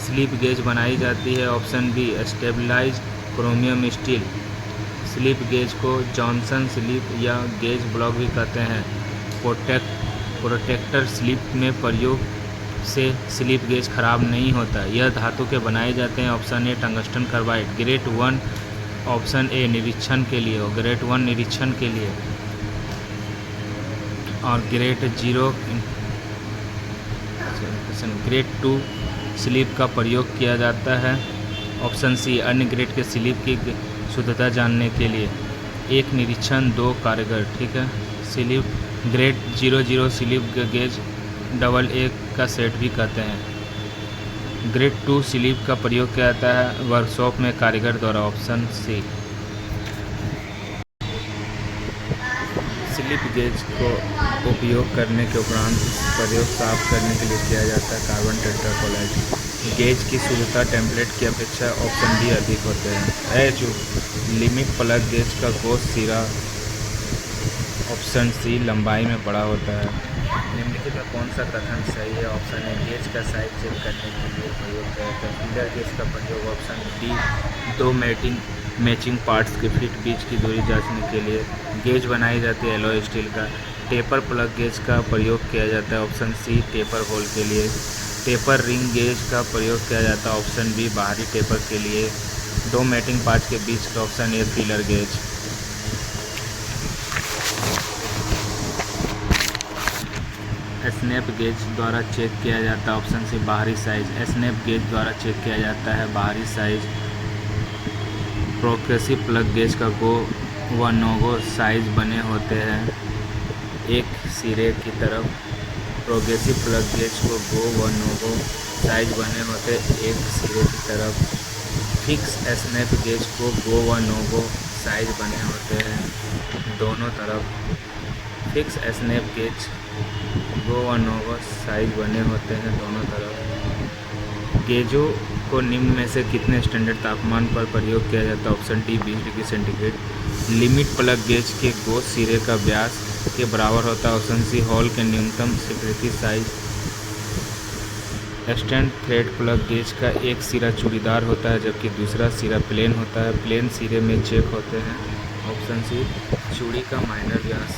Slip gauge बनाई जाती है। Option B, stabilise chromium steel. Slip gauge को जॉनसन स्लिप या गेज ब्लॉक भी कहते हैं। प्रोटेक्टर स्लिप में प्रयोग से स्लिप गेज खराब नहीं होता। यह धातु के बनाए जाते हैं। Option A, tungsten carbide. Grade 1 option A, निरीक्षण के लिए और ग्रेड 1 निरीक्षण के लिए और ग्रेड 2 स्लिप का प्रयोग किया जाता है। ऑप्शन सी, अन्य ग्रेड के स्लिप की शुद्धता जानने के लिए। एक निरीक्षण 2 कारगर। ठीक है, slip grade 00 slip gauge double A का सेट भी कहते हैं। ग्रेड 2 स्लिप का प्रयोग किया जाता है वर्कशॉप में कारीगर द्वारा। Option C. स्लिप गेज को उपयोग करने के उपरांत प्रयोग साफ करने के लिए किया जाता है कार्बन टेट्राक्लोराइड। गेज की शुद्धता टेम्पलेट की अपेक्षा ऑप्शन डी अधिक होते हैं। लिमिट प्लग गेज का गोश सिरा। ऑप्शन सी, लंबाई में बड़ा होता है। निम्नलिखित में कौन सा कथन सही है? ऑप्शन ए, गेज का साइज चेक करने के लिए प्रयोग किया जाता है। फीलर गेज का प्रयोग। ऑप्शन डी, 2 मैचिंग पार्ट्स के फिट बीच की दूरी जांचने के लिए। गेज बनाई जाती है एलॉय स्टील का। टेपर प्लग गेज का प्रयोग किया जाता है। ऑप्शन सी, टेपर होल के लिए। टेपर रिंग गेज का प्रयोग किया जाता है। ऑप्शन बी बाहरी टेपर के लिए। दो मैटिंग पार्ट के बीच का। Option A feeler gauge. Snap gauge द्वारा चेक किया जाता है। ऑप्शन सी बाहरी साइज। स्नैप गेज द्वारा चेक किया जाता है बाहरी साइज। प्रोग्रेसिव प्लग गेज का गो व नो गो साइज बने होते हैं एक सिरे की तरफ। प्रोग्रेसिव प्लग गेज को गो व नो गो साइज बने होते एक सिरे की तरफ। फिक्स स्नैप गेज को गो व नो गो साइज बने होते हैं दोनों तरफ। फिक्स स्नैप गेज गो व नो गो साइज बने होते हैं दोनों तरफ। गेजों को निम्न में से कितने स्टैंडर्ड तापमान पर प्रयोग किया जाता है? Option D 20 degree centigrade. Limit plug gauge के गो सिरे का व्यास के बराबर होता है। ऑप्शन सी हॉल के न्यूनतम स्वीकृति size. Stand thread plug gauge का एक सिरा चूड़ीदार होता है जबकि दूसरा सिरा प्लेन होता है। प्लेन सिरे में चेक होते हैं। ऑप्शन सी चूड़ी का माइनर व्यास।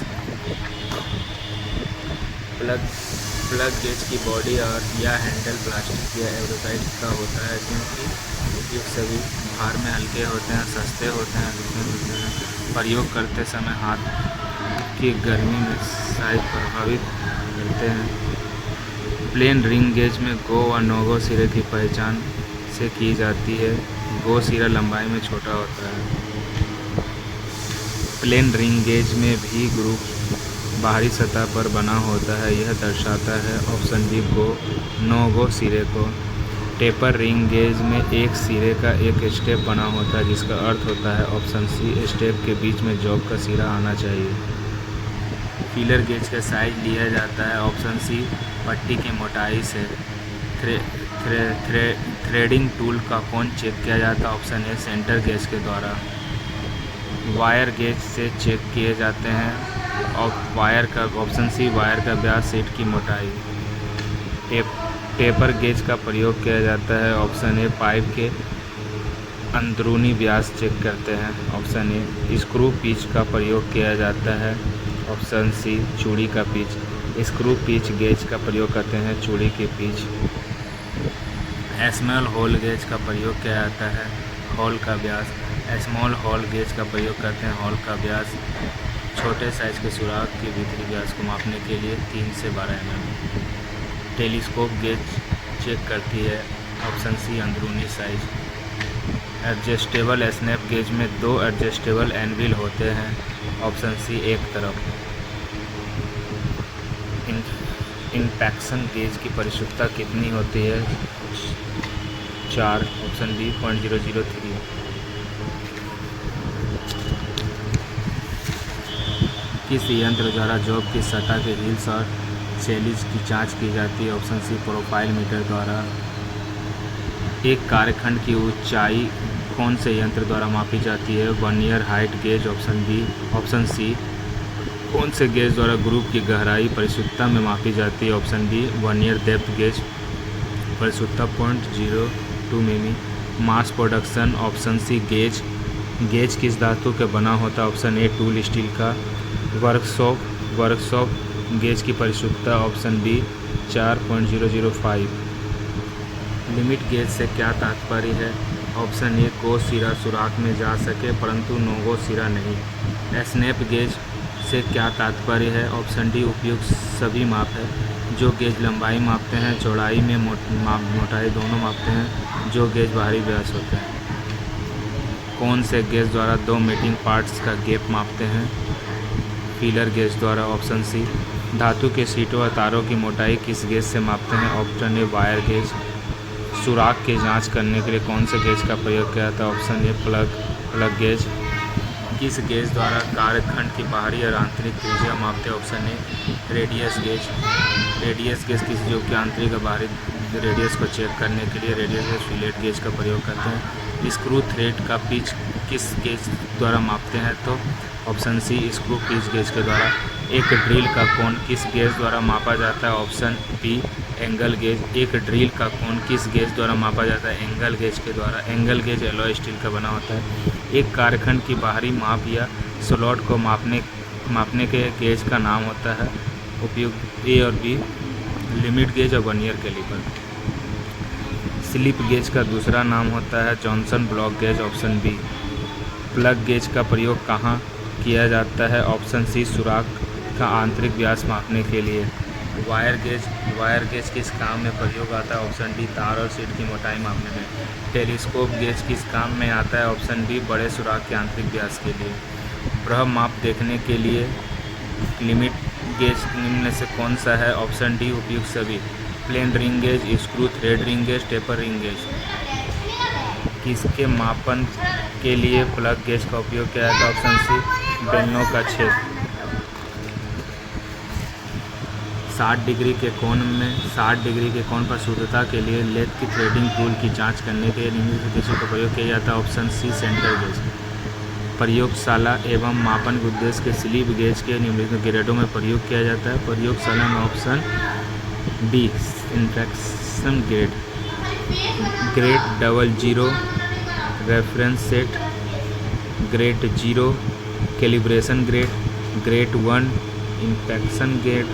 प्लग गेज की बॉडी और या हैंडल प्लास्टिक या एवरोटाइट का होता है क्योंकि उपयुक्त सभी भार में हल्के होते हैं, सस्ते होते हैं, होते हैं। प्रयोग करते समय हाथ की गर्मी में साइज प्रभावित करते हैं। प्लेन रिंग गेज में गो व नो गो सिरे की पहचान से की जाती है। गो सिरा लंबाई में छोटा होता है। प्लेन रिंग गेज में भी ग्रुप बाहरी सतह पर बना होता है। यह दर्शाता है ऑप्शन बी गो नो गो सिरे को। टेपर रिंग गेज में एक सिरे का एक स्टेप बना होता है जिसका अर्थ होता है ऑप्शन सी स्टेप के बीच में जॉब का सिरा आना चाहिए। फीलर गेज का साइज लिया जाता है। ऑप्शन सी पट्टी की मोटाई से। थ्रेडिंग टूल का कोण चेक किया जाता है। ऑप्शन ए सेंटर गेज के द्वारा। वायर गेज से चेक किए जाते हैं और वायर का ऑप्शन सी वायर का व्यास सीट की मोटाई। टेपर गेज का प्रयोग किया जाता है। ऑप्शन ए पाइप के अंदरूनी व्यास चेक करते हैं। ऑप्शन ए स्क्रू पिच का प्रयोग किया जाता है। ऑप्शन सी चूड़ी का पिच। स्क्रू पिच गेज का प्रयोग करते हैं चूड़ी के पिच। स्मॉल होल गेज का प्रयोग किया जाता है हॉल का व्यास। स्मॉल होल गेज का प्रयोग करते हैं हॉल का व्यास। छोटे साइज के सुराख के भीतरी व्यास को मापने के लिए 3 से 12 mm। टेलीस्कोप गेज चेक करती है। ऑप्शन सी अंदरूनी साइज। एडजस्टेबल स्नैप गेज में 2 एडजस्टेबल एनविल होते हैं। ऑप्शन सी एक तरफ। इंपेक्शन गेज की परिशुद्धता कितनी होती है? 4। Option B 0.003। किस यंत्र द्वारा जॉब की सतह के हिल्स और चेलिज की जांच की जाती है? ऑप्शन सी प्रोफाइल मीटर द्वारा। एक कार्यखंड की ऊंचाई कौन से यंत्र द्वारा मापी जाती है? Vernier height gauge. Option B. Option C कौन से गेज द्वारा ग्रुप की गहराई परिशुद्धता में मापी जाती है? Option B vernier depth gauge. परिशुद्धता 0.02 मिमी। Mass production. Option C gauge किस धातु के बना होता है? ऑप्शन ए टूल स्टील का। वर्कशॉप गेज की परिशुद्धता। Option B 4.005। लिमिट गेज से क्या तात्पर्य है? ऑप्शन ए गो सिरा सुराख में जा सके परंतु नो गो सिरा नहीं। स्नैप गेज से क्या तात्पर्य है? ऑप्शन डी उपयुक्त सभी माप है। जो गेज लंबाई मापते हैं, चौड़ाई में मोटाई दोनों मापते हैं। जो गेज बाहरी व्यास होते हैं। कौन से गेज द्वारा 2 मीटिंग पार्ट्स का गैप मापते हैं? फीलर गेज द्वारा। ऑप्शन सी धातु के सीटों और तारों की मोटाई किस गेज से मापते हैं? Option a wire gauge. सुराख की जांच करने के लिए कौन से गेज का प्रयोग किया जाता है? ऑप्शन ए प्लग गेज। किस गेज द्वारा कार्यखंड की बाहरी और आंतरिक त्रिज्या मापते हैं? Option A radius gauge. Radius gauge किसी जो कि आंतरिक और बाहरी रेडियस को चेक करने के लिए रेडियस गेज फिलेट गेज का प्रयोग करते हैं। स्क्रू थ्रेड का पिच किस गेज द्वारा मापते हैं? तो option C screw pitch gauge के द्वारा। एक ड्रिल का कोण किस गेज द्वारा मापा जाता है? Option B angle gauge. एक ड्रिल का कोण किस गेज द्वारा मापा जाता है? एंगल गेज के द्वारा। एंगल गेज एलॉय स्टील का बना होता है। एक कार्यखंड की बाहरी माप या स्लॉट को मापने के गेज का नाम होता है उपयुक्त ए और बी लिमिट गेज और वर्नियर कैलिपर। स्लिप गेज का दूसरा नाम होता है Johnson block gauge. Option B. Plug gauge का प्रयोग कहाँ किया जाता है? ऑप्शन सी, सुराख का आंतरिक व्यास मापने के लिए। वायर गेज किस काम में प्रयोग आता है? ऑप्शन डी, तार और शीट की मोटाई मापने में। टेलीस्कोप गेज किस काम में आता है? ऑप्शन बी, बड़े सुराख के आंतरिक व्यास के लिए। प्रभाव माप देखने के लिए लिमिट गेज निम्न में से कौन सा है? ऑप्शन डी, उपयुक्त सभी। Plain ring gauge, screw thread ring gauge, taper ring gauge. किसके मापन के लिए प्लग गेज का उपयोग किया जाता है? ऑप्शन सी, बेलनों का छेद। 60 डिग्री के कोण पर शुद्धता के लिए लेथ की थ्रेडिंग टूल की जांच करने के लिए निम्नलिखित गेजों का प्रयोग किया जाता है? Option C, centre gauge. प्रयोगशाला एवं मापन के उद्देश्य के स्लिप गेज के निम्नलिखित ग्रेडों में प्रयोग किया जाता है? प्रयोगशाला में option B, inspection grade, grade 00, reference set, grade 0, calibration grade, grade 1, inspection grade,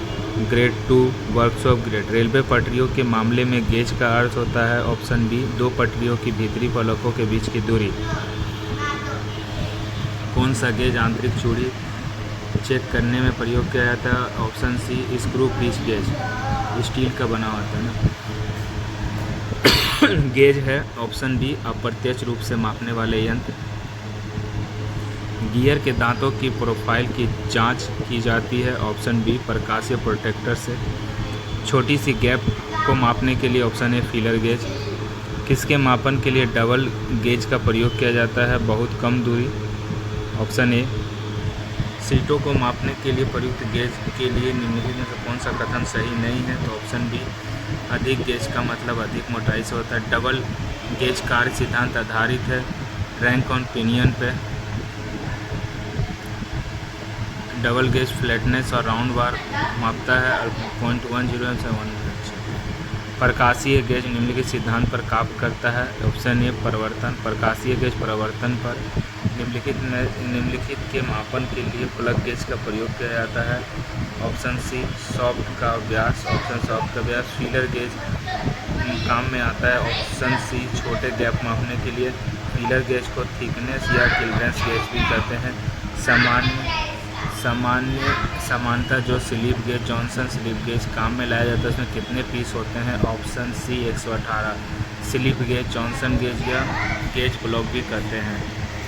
grade 2, workshop grade. Railway पटरियों के मामले में गेज का अर्थ होता है? ऑप्शन बी, दो पटरियों की भीतरी फलकों के बीच की दूरी। कौन सा गेज आंतरिक चूड़ी चेक करने में प्रयोग किया जाता है? Option C, screw pitch gauge. Steel का बना होता है ना। गेज है ऑप्शन बी, अप्रत्यक्ष रूप से मापने वाले यंत्र। गियर के दांतों की प्रोफाइल की जांच की जाती है? ऑप्शन बी, प्रकाशीय प्रोटेक्टर से। छोटी सी गैप को मापने के लिए? Option A, feeler gauge. किसके मापन के लिए डबल गेज का प्रयोग किया जाता है? बहुत कम दूरी। Option A. सीटों को मापने के लिए प्रयुक्त गेज के लिए निम्नलिखित में से कौन सा कथन सही नहीं है? तो ऑप्शन बी, अधिक गेज का मतलब अधिक मोटाई से होता है। डबल गेज कार्य सिद्धांत आधारित है रैंक ऑन पिनियन पे। डबल गेज फ्लैटनेस और राउंड बार मापता है 0.10 से 1। प्रकाशीय गेज निम्नलिखित सिद्धांत पर काम करता है? ऑप्शन ए, परिवर्तन। प्रकाशीय गेज परिवर्तन पर। निम्नलिखित के मापन के लिए प्लग गेज का प्रयोग किया जाता है? ऑप्शन सी, सॉफ्ट का व्यास। ऑप्शन सॉफ्ट का व्यास। फीलर गेज काम में आता है? ऑप्शन सी, छोटे गैप मापने के लिए। फीलर गेज को थिकनेस या क्लियरेंस गेज भी कहते हैं। समानता जो slip gauge, Johnson slip gauge काम में लाया जाता है उसमें कितने पीस होते हैं? Option C, 118। Slip gauge, Johnson gauge या गेज ब्लॉक भी कहते हैं।